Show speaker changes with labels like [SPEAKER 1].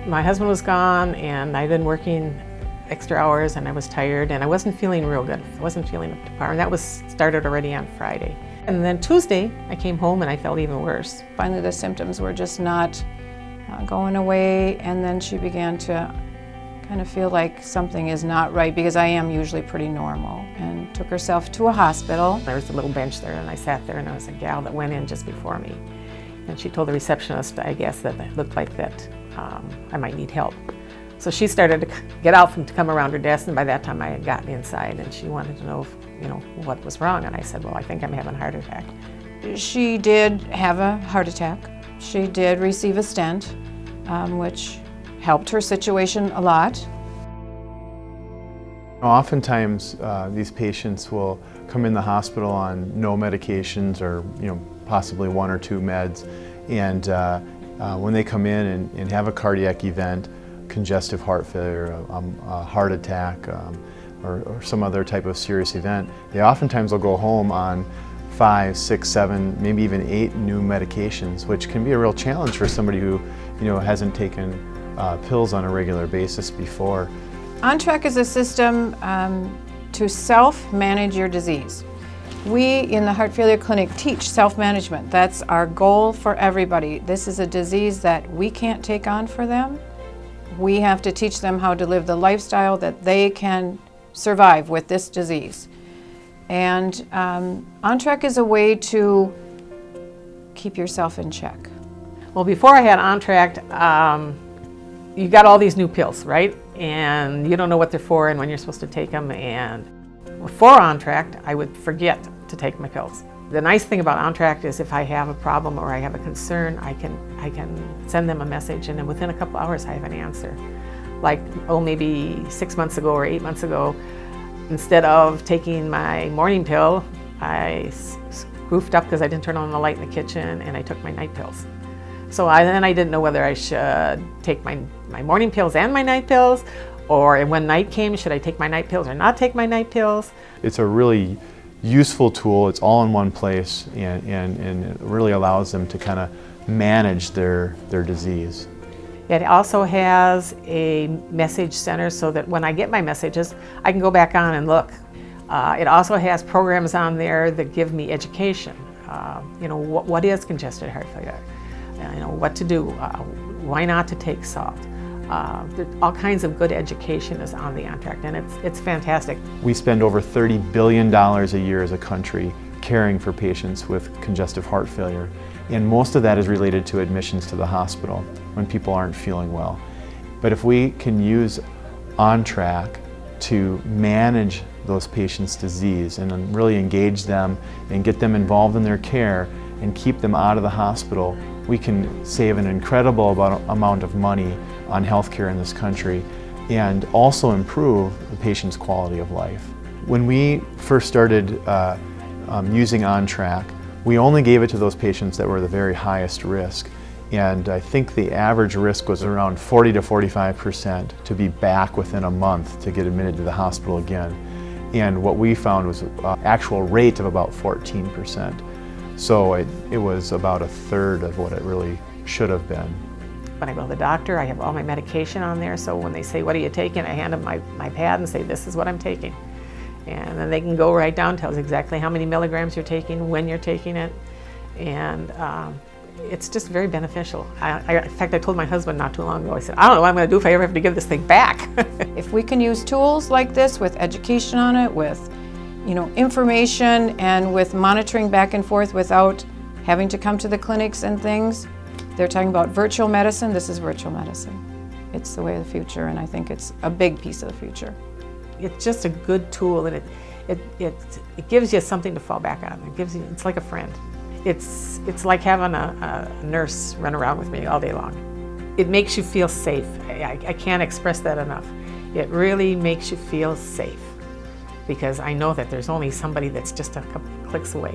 [SPEAKER 1] My husband was gone and I'd been working extra hours and I was tired and I wasn't feeling real good. I wasn't feeling up to par, and that was started already on Friday. And then Tuesday I came home and I felt even worse.
[SPEAKER 2] Finally the symptoms were just not going away, and then she began to kind of feel like something is not right, because I am usually pretty normal, and took herself to a hospital.
[SPEAKER 1] There was a little bench there and I sat there, and there was a gal that went in just before me. And she told the receptionist, I guess, that it looked like that I might need help. So she started to get out to come around her desk, and by that time I had gotten inside, and she wanted to know if, what was wrong. And I said, well, I think I'm having a heart attack.
[SPEAKER 2] She did have a heart attack. She did receive a stent, which helped her situation a lot.
[SPEAKER 3] Oftentimes these patients will come in the hospital on no medications, or possibly 1 or 2 meds, and when they come in and have a cardiac event, congestive heart failure, a heart attack, or some other type of serious event, they oftentimes will go home on 5, 6, 7, maybe even 8 new medications, which can be a real challenge for somebody who hasn't taken pills on a regular basis before.
[SPEAKER 2] OnTrack is a system to self-manage your disease. We in the Heart Failure Clinic teach self-management. That's our goal for everybody. This is a disease that we can't take on for them. We have to teach them how to live the lifestyle that they can survive with this disease. And OnTrack is a way to keep yourself in check.
[SPEAKER 1] Well, before I had OnTrack, you got all these new pills, right? And you don't know what they're for and when you're supposed to take them. And before OnTrack, I would forget to take my pills. The nice thing about OnTrack is if I have a problem or I have a concern, I can send them a message, and then within a couple hours I have an answer. Like, maybe 6 months ago or 8 months ago, instead of taking my morning pill, I goofed up because I didn't turn on the light in the kitchen, and I took my night pills. So then I didn't know whether I should take my morning pills and my night pills, or when night came, should I take my night pills or not take my night pills?
[SPEAKER 3] It's a really useful tool. It's all in one place, and it really allows them to kind of manage their disease.
[SPEAKER 1] It also has a message center so that when I get my messages, I can go back on and look. It also has programs on there that give me education. What is congestive heart failure? What to do, why not to take salt. All kinds of good education is on the OnTrack, and it's fantastic.
[SPEAKER 3] We spend over $30 billion a year as a country caring for patients with congestive heart failure, and most of that is related to admissions to the hospital when people aren't feeling well. But if we can use OnTrack to manage those patients' disease and really engage them and get them involved in their care and keep them out of the hospital, we can save an incredible amount of money on healthcare in this country, and also improve the patient's quality of life. When we first started using OnTrack, we only gave it to those patients that were the very highest risk, and I think the average risk was around 40 to 45% to be back within a month to get admitted to the hospital again. And what we found was an actual rate of about 14%. So it was about 1/3 of what it really should have been.
[SPEAKER 1] When I go to the doctor, I have all my medication on there, so when they say, what are you taking? I hand them my pad and say, this is what I'm taking. And then they can go right down, tells exactly how many milligrams you're taking, when you're taking it, and it's just very beneficial. In fact, I told my husband not too long ago, I said, I don't know what I'm going to do if I ever have to give this thing back.
[SPEAKER 2] If we can use tools like this with education on it, with information, and with monitoring back and forth without having to come to the clinics and things. They're talking about virtual medicine. This is virtual medicine. It's the way of the future, and I think it's a big piece of the future.
[SPEAKER 1] It's just a good tool, and it gives you something to fall back on. It's like a friend. It's like having a nurse run around with me all day long. It makes you feel safe. I can't express that enough. It really makes you feel safe, because I know that there's only somebody that's just a couple clicks away.